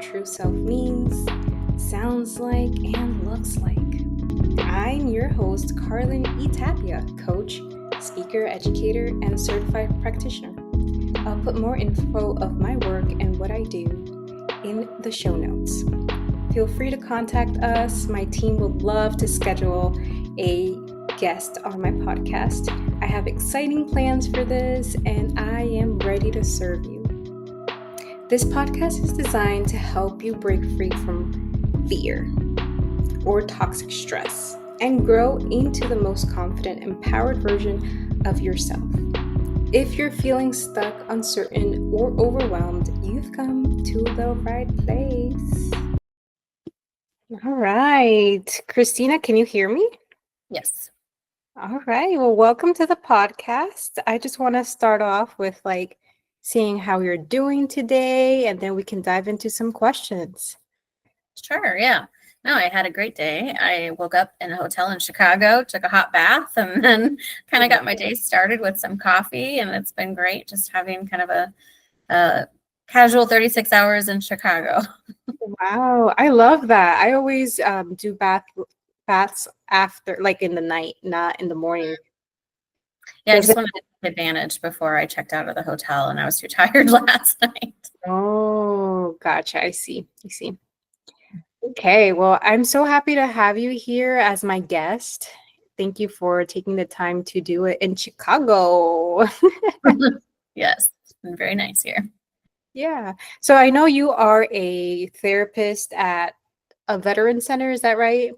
true self means, sounds like, and looks like. I'm your host, Carlin E. Tapia, coach, speaker, educator, and certified practitioner. I'll put more info of my work and what I do in the show notes. Feel free to contact us. My team would love to schedule a guest on my podcast. I have exciting plans for this, and I am ready to serve you. This podcast is designed to help you break free from fear or toxic stress and grow into the most confident, empowered version of yourself. If you're feeling stuck, uncertain, or overwhelmed, you've come to the right place. All right. Cristina, can you hear me? Yes. All right. Well, welcome to the podcast. I just want to start off with seeing how you're doing today, and then we can dive into some questions. Sure. Yeah. No, I had a great day. I woke up in a hotel in Chicago, took a hot bath, and then kind of got my day started with some coffee. And it's been great just having kind of a casual 36 hours in Chicago. Wow. I love that. I always do baths after, like in the night, not in the morning. Yeah, I just wanted to take advantage before I checked out of the hotel, and I was too tired last night. Oh, gotcha. I see. Okay, well, I'm so happy to have you here as my guest. Thank you for taking the time to do it in Chicago. Yes, it's been very nice here. Yeah. So I know you are a therapist at a veteran center, is that right?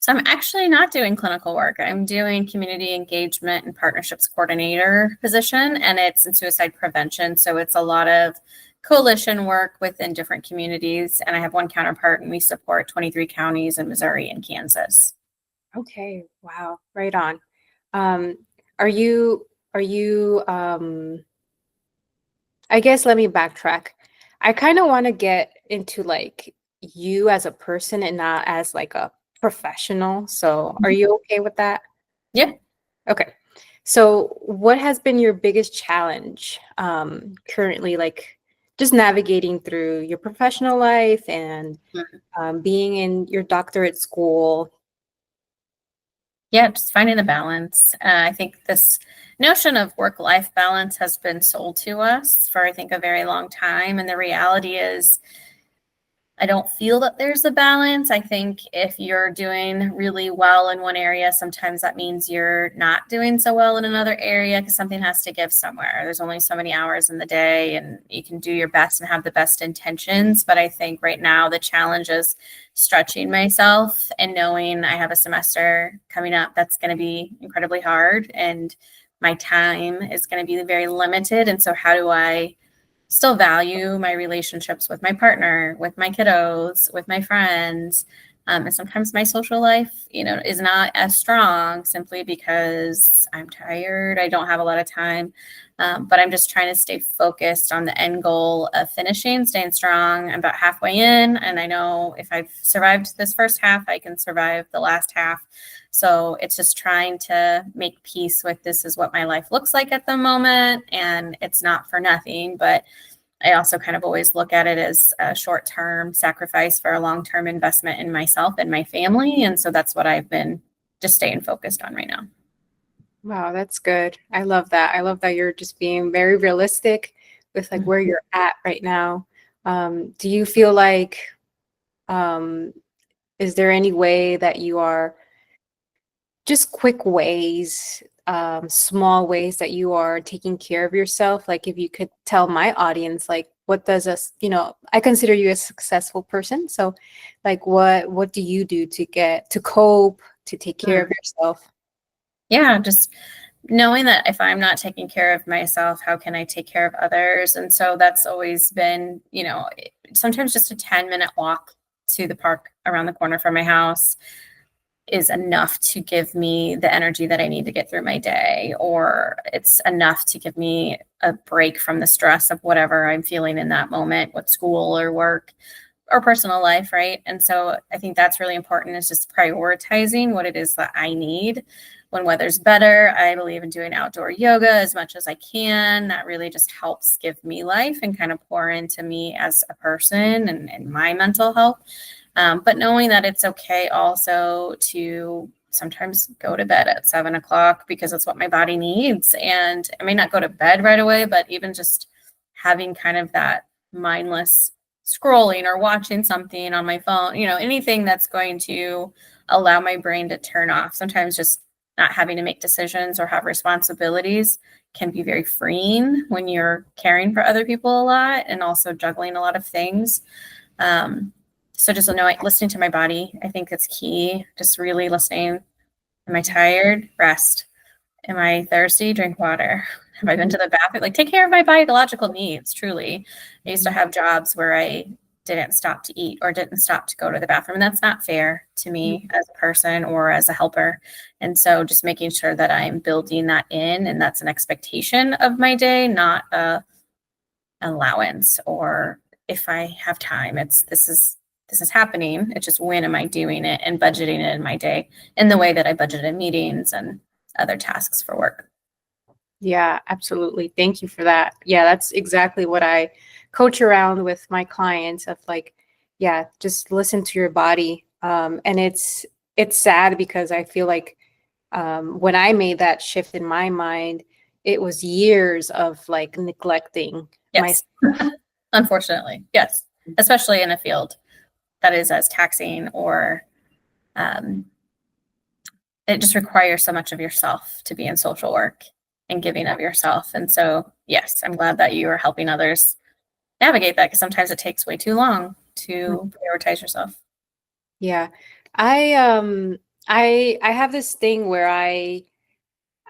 So I'm actually not doing clinical work. I'm doing community engagement and partnerships coordinator position, and it's in suicide prevention. So it's a lot of coalition work within different communities. And I have one counterpart, and we support 23 counties in Missouri and Kansas. Okay. Wow. Right on. Are you I guess let me backtrack. I kind of want to get into you as a person and not as a professional. So are you okay with that? Yeah. Okay. So what has been your biggest challenge currently, just navigating through your professional life and being in your doctorate school? Yeah, just finding a balance. I think this notion of work-life balance has been sold to us for, I think, a very long time. And the reality is, I don't feel that there's a balance. I think if you're doing really well in one area, sometimes that means you're not doing so well in another area because something has to give somewhere. There's only so many hours in the day, and you can do your best and have the best intentions. But I think right now the challenge is stretching myself and knowing I have a semester coming up that's going to be incredibly hard, and my time is going to be very limited. And so how do I still value my relationships with my partner, with my kiddos, with my friends? And sometimes my social life, is not as strong simply because I'm tired. I don't have a lot of time, but I'm just trying to stay focused on the end goal of finishing, staying strong. I'm about halfway in, and I know if I've survived this first half, I can survive the last half. So it's just trying to make peace with this is what my life looks like at the moment. And it's not for nothing, but I also kind of always look at it as a short-term sacrifice for a long-term investment in myself and my family. And so that's what I've been just staying focused on right now. Wow, that's good. I love that. I love that you're just being very realistic with where you're at right now. Do you feel is there any way that you are just quick ways, small ways that you are taking care of yourself? Like if you could tell my audience, what does I consider you a successful person. So what do you do to cope, to take care of yourself? Yeah, just knowing that if I'm not taking care of myself, how can I take care of others? And so that's always been, sometimes just a 10-minute walk to the park around the corner from my house is enough to give me the energy that I need to get through my day, or it's enough to give me a break from the stress of whatever I'm feeling in that moment with school or work or personal life, right? And so I think that's really important, is just prioritizing what it is that I need. When weather's better, I believe in doing outdoor yoga as much as I can. That really just helps give me life and kind of pour into me as a person and my mental health. But knowing that it's okay also to sometimes go to bed at 7 o'clock because that's what my body needs. And I may not go to bed right away, but even just having kind of that mindless scrolling or watching something on my phone, anything that's going to allow my brain to turn off. Sometimes just not having to make decisions or have responsibilities can be very freeing when you're caring for other people a lot and also juggling a lot of things. So just listening to my body, I think it's key. Just really listening. Am I tired? Rest. Am I thirsty? Drink water. Have I been to the bathroom? Like, take care of my biological needs, truly. I used to have jobs where I didn't stop to eat or didn't stop to go to the bathroom. And that's not fair to me as a person or as a helper. And so just making sure that I'm building that in, and that's an expectation of my day, not a allowance, or if I have time, this is happening. It's just, when am I doing it and budgeting it in my day in the way that I budgeted meetings and other tasks for work. Yeah, absolutely. Thank you for that. Yeah, that's exactly what I coach around with my clients of, like, yeah, just listen to your body. And it's sad because I feel like when I made that shift in my mind, it was years of like neglecting Yes. Unfortunately, yes. Especially in a field that is as taxing, or it just requires so much of yourself to be in social work and giving of yourself. And so, yes, I'm glad that you are helping others navigate that, because sometimes it takes way too long to prioritize yourself. Yeah. I have this thing where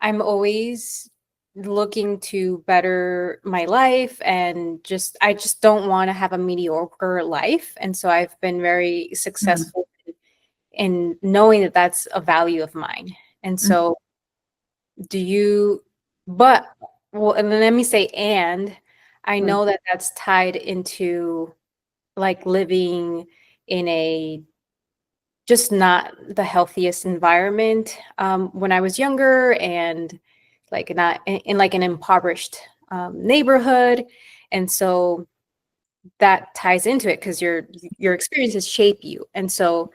I'm always looking to better my life, and I just don't want to have a mediocre life. And so I've been very successful in knowing that that's a value of mine. And so do you, but well, and let me say, and I know that that's tied into like living in a just not the healthiest environment when I was younger, and like not in like an impoverished neighborhood. And so that ties into it because your experiences shape you. And so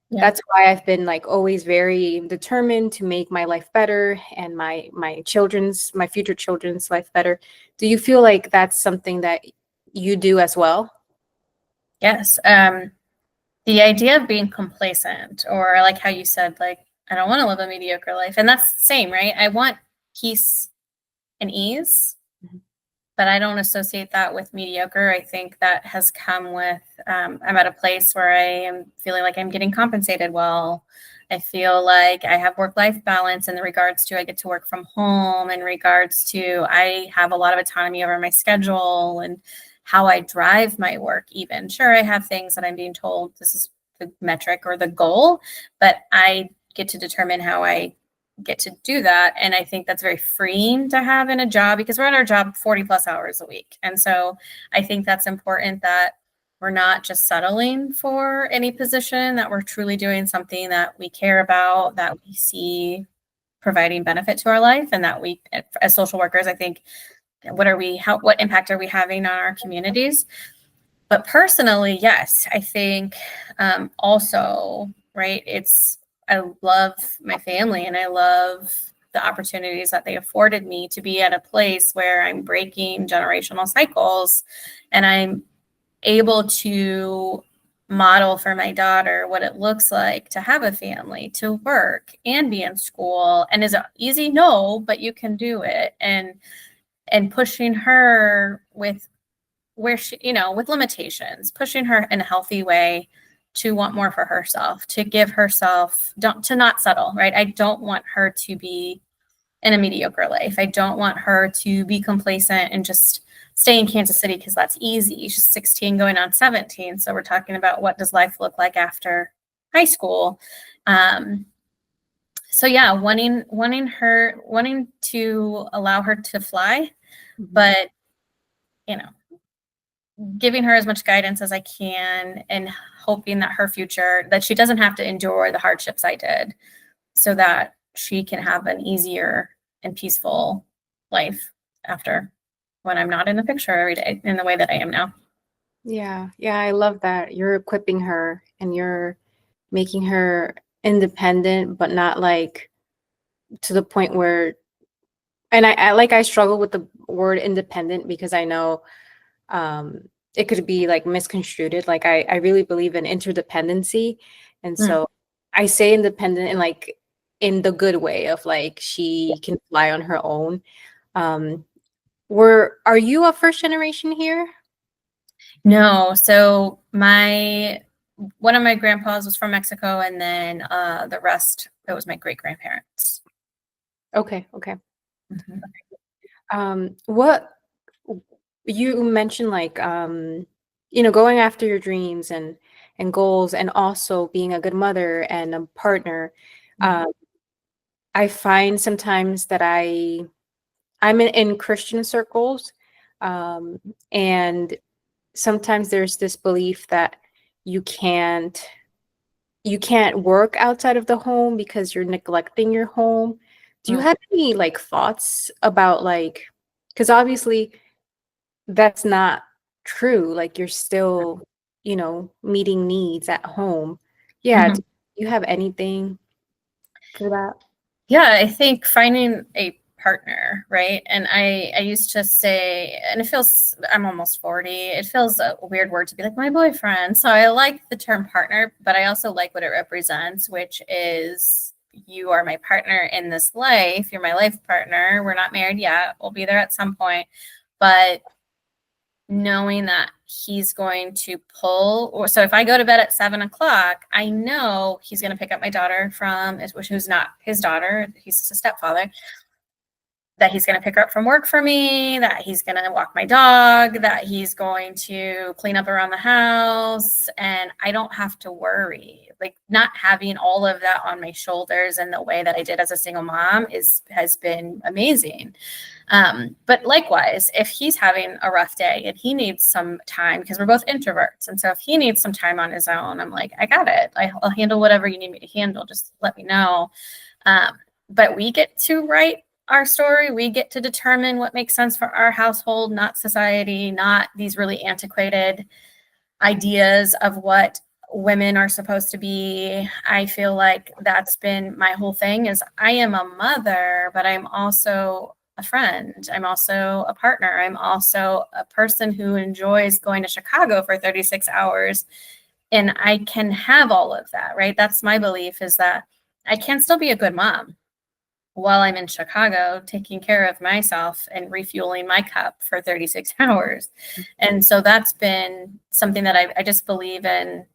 that's why I've been like always very determined to make my life better, and my future children's life better. Do you feel like that's something that you do as well? Yes. The idea of being complacent, or like how you said, like, I don't want to live a mediocre life. And that's the same, right? I want peace and ease, but I don't associate that with mediocre. I think that has come with, I'm at a place where I am feeling like I'm getting compensated well. I feel like I have work-life balance in the regards to I get to work from home, in regards to I have a lot of autonomy over my schedule and how I drive my work even. Sure, I have things that I'm being told this is the metric or the goal, but I get to determine how I get to do that. And I think that's very freeing to have in a job, because we're at our job 40 plus hours a week. And so I think that's important, that we're not just settling for any position, that we're truly doing something that we care about, that we see providing benefit to our life, and that we, as social workers, I think, what impact are we having on our communities? But personally, yes, I think also, right, I love my family, and I love the opportunities that they afforded me to be at a place where I'm breaking generational cycles, and I'm able to model for my daughter what it looks like to have a family, to work and be in school. And is it easy? No, but you can do it. And pushing her with with limitations, pushing her in a healthy way to want more for herself, to give herself, to not settle, right? I don't want her to be in a mediocre life. I don't want her to be complacent and just stay in Kansas City because that's easy. She's 16 going on 17. So we're talking about, what does life look like after high school? So yeah, wanting to allow her to fly, but giving her as much guidance as I can, and hoping that her future, that she doesn't have to endure the hardships I did, so that she can have an easier and peaceful life after, when I'm not in the picture every day in the way that I am now. Yeah, yeah, I love that. You're equipping her and you're making her independent, but not like to the point where, and I struggle with the word independent because I know it could be like misconstrued. Like I really believe in interdependency. And Mm. so I say independent in like in the good way of like she can fly on her own. Um, are you a first generation here? No, so one of my grandpas was from Mexico, and then the rest, that was my great grandparents. Okay, okay. Mhm. What you mentioned like going after your dreams and goals and also being a good mother and a partner. Mhm. Um, I find sometimes that I'm in Christian circles, um, and sometimes there's this belief that you can't you can't work outside of the home because you're neglecting your home. Do you Mm. have any like thoughts about like, because obviously that's not true. Like you're still, meeting needs at home. Yeah. Do Mhm. you have anything for that? Yeah, I think finding a partner, right? And I used to say, and it feels, I'm almost 40, it feels a weird word to be like my boyfriend. So I like the term partner, but I also like what it represents, which is you are my partner in this life. You're my life partner. We're not married yet. We'll be there at some point. But knowing that he's going to pull, or so if I go to bed at 7 o'clock, I know he's going to pick up my daughter from, who's not his daughter, he's a stepfather, that he's going to pick her up from work for me, that he's going to walk my dog, that he's going to clean up around the house. And I don't have to worry. Like not having all of that on my shoulders in the way that I did as a single mom has been amazing. But likewise, if he's having a rough day and he needs some time, because we're both introverts. And so if he needs some time on his own, I'm like, I got it. I'll handle whatever you need me to handle. Just let me know. But we get to write our story. We get to determine what makes sense for our household, not society, not these really antiquated ideas of what women are supposed to be. I feel like that's been my whole thing is I am a mother, but I'm also a friend. I'm also a partner. I'm also a person who enjoys going to Chicago for 36 hours. And I can have all of that, right? That's my belief is that I can still be a good mom while I'm in Chicago, taking care of myself and refueling my cup for 36 hours. And so that's been something that I just believe in,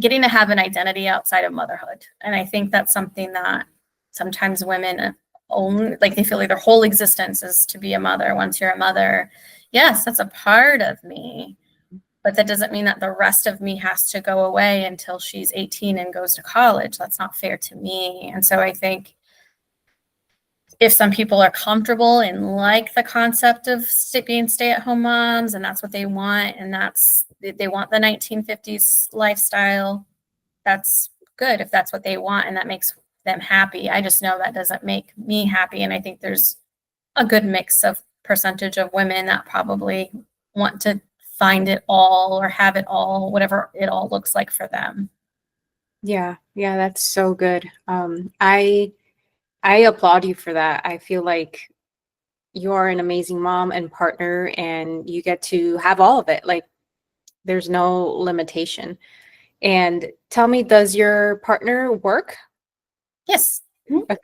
getting to have an identity outside of motherhood. And I think that's something that sometimes women own, like they feel like their whole existence is to be a mother. Once you're a mother, yes, that's a part of me, but that doesn't mean that the rest of me has to go away until she's 18 and goes to college. That's not fair to me. And so I think if some people are comfortable and like the concept of being stay-at-home moms and that's what they want, and they want the 1950s lifestyle, that's good if that's what they want and that makes them happy. I just know that doesn't make me happy, and I think there's a good mix of percentage of women that probably want to find it all or have it all, whatever it all looks like for them. Yeah, yeah, that's so good. I applaud you for that. I feel like you're an amazing mom and partner, and you get to have all of it. Like, there's no limitation. And tell me, does your partner work? Yes. Okay.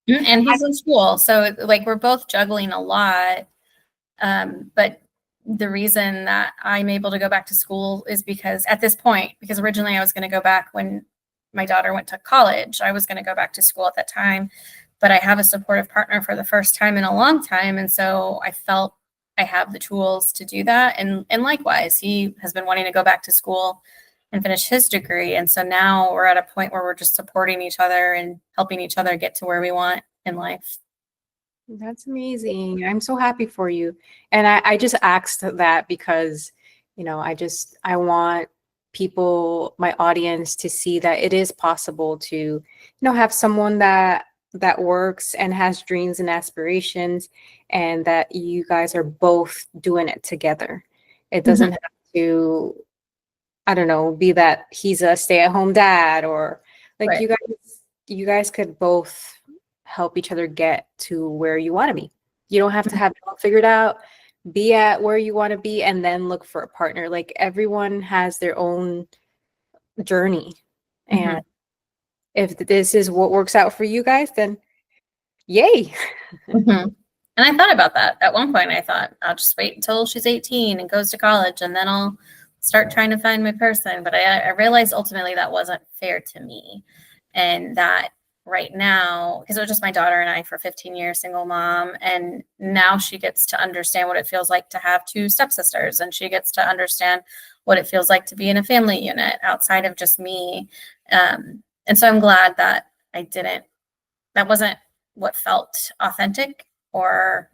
And he's in school. So like we're both juggling a lot. But the reason that I'm able to go back to school is because at this point, because originally I was going to go back when my daughter went to college, I was going to go back to school at that time, but I have a supportive partner for the first time in a long time. And so I felt I have the tools to do that. And likewise, he has been wanting to go back to school and finish his degree. And so now we're at a point where we're just supporting each other and helping each other get to where we want in life. That's amazing. I'm so happy for you. And I just asked that because, I want people, my audience, to see that it is possible to, have someone that works and has dreams and aspirations, and that you guys are both doing it together. It Mhm. doesn't have to, I don't know, be that he's a stay-at-home dad, or like Right. you guys could both help each other get to where you want to be. You don't have to Mhm. have it all figured out, be at where you want to be, and then look for a partner. Like, everyone has their own journey. And Mhm. if this is what works out for you guys, then yay. Mhm. And I thought about that at one point. I thought I'll just wait until she's 18 and goes to college, and then I'll start trying to find my person. But I realized ultimately that wasn't fair to me, and that right now, because it was just my daughter and I for 15 years, single mom, and now she gets to understand what it feels like to have two stepsisters, and she gets to understand what it feels like to be in a family unit outside of just me. And so I'm glad that I didn't. That wasn't what felt authentic or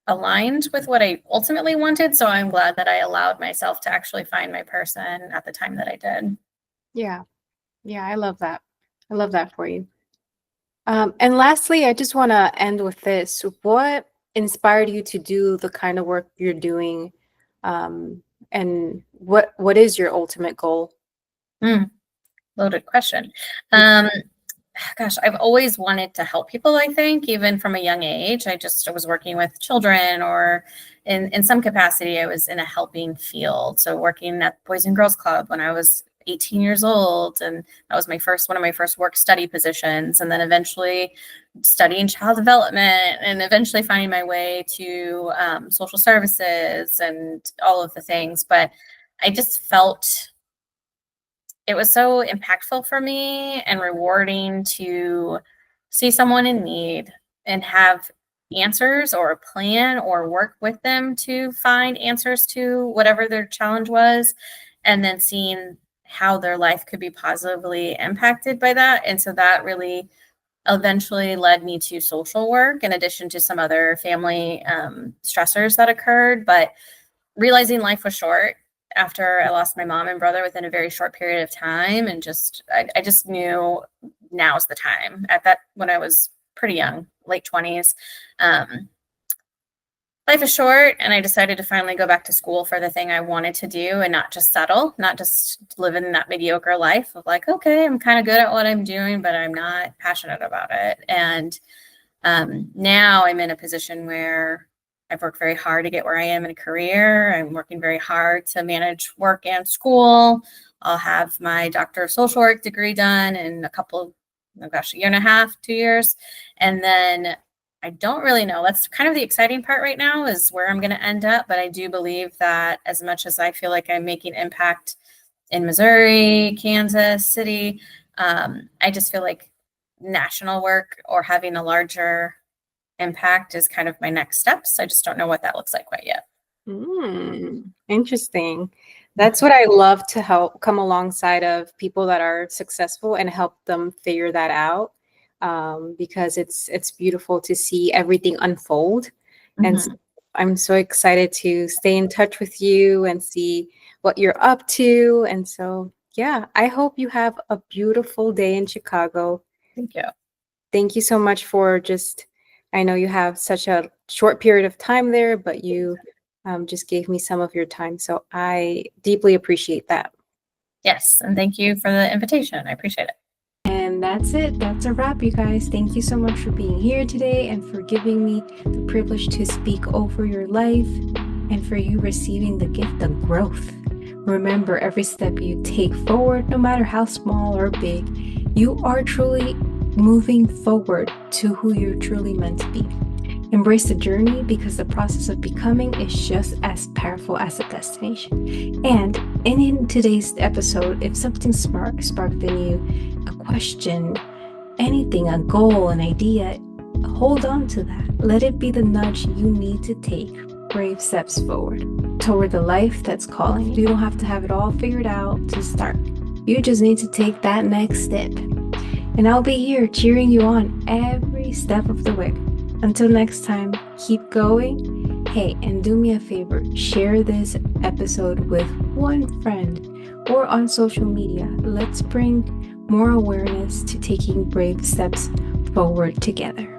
aligned with what I ultimately wanted. So I'm glad that I allowed myself to actually find my person at the time that I did. Yeah. Yeah, I love that. I love that for you. And lastly, I just want to end with this. What inspired you to do the kind of work you're doing? And what is your ultimate goal? Mm, loaded question. Um, Gosh, I've always wanted to help people, I think, even from a young age. I was working with children, or in some capacity, I was in a helping field. So working at Boys and Girls Club when I was 18 years old. And that was one of my first work study positions. And then eventually studying child development, and eventually finding my way to social services and all of the things. But I just felt it was so impactful for me and rewarding to see someone in need and have answers or a plan, or work with them to find answers to whatever their challenge was, and then seeing how their life could be positively impacted by that. And so that really eventually led me to social work, in addition to some other family stressors that occurred. But realizing life was short after I lost my mom and brother within a very short period of time, and I just knew now's the time. At that, when I was pretty young, late 20s, um, life is short, and I decided to finally go back to school for the thing I wanted to do, and not just settle, not just live in that mediocre life of like, okay, I'm kind of good at what I'm doing, but I'm not passionate about it. And now I'm in a position where I've worked very hard to get where I am in a career. I'm working very hard to manage work and school. I'll have my doctor of social work degree done in a year and a half, 2 years. And then I don't really know. That's kind of the exciting part right now, is where I'm going to end up. But I do believe that as much as I feel like I'm making impact in Missouri, Kansas City, I just feel like national work or having a larger impact is kind of my next steps. I just don't know what that looks like quite yet. Interesting. That's what I love, to help come alongside of people that are successful and help them figure that out. Because it's beautiful to see everything unfold. And so Mhm. I'm so excited to stay in touch with you and see what you're up to. And so, yeah, I hope you have a beautiful day in Chicago. Thank you. Thank you so much for I know you have such a short period of time there, but you just gave me some of your time. So I deeply appreciate that. Yes, and thank you for the invitation. I appreciate it. And that's it. That's a wrap, you guys. Thank you so much for being here today and for giving me the privilege to speak over your life, and for you receiving the gift of growth. Remember, every step you take forward, no matter how small or big, you are truly moving forward to who you're truly meant to be. Embrace the journey, because the process of becoming is just as powerful as the destination. And in today's episode, if something sparked in you, a question, anything, a goal, an idea, hold on to that. Let it be the nudge you need to take brave steps forward toward the life that's calling you. You don't have to have it all figured out to start. You just need to take that next step. And I'll be here cheering you on every step of the way. Until next time, keep going. Hey, and do me a favor, share this episode with one friend or on social media. Let's bring more awareness to taking brave steps forward together.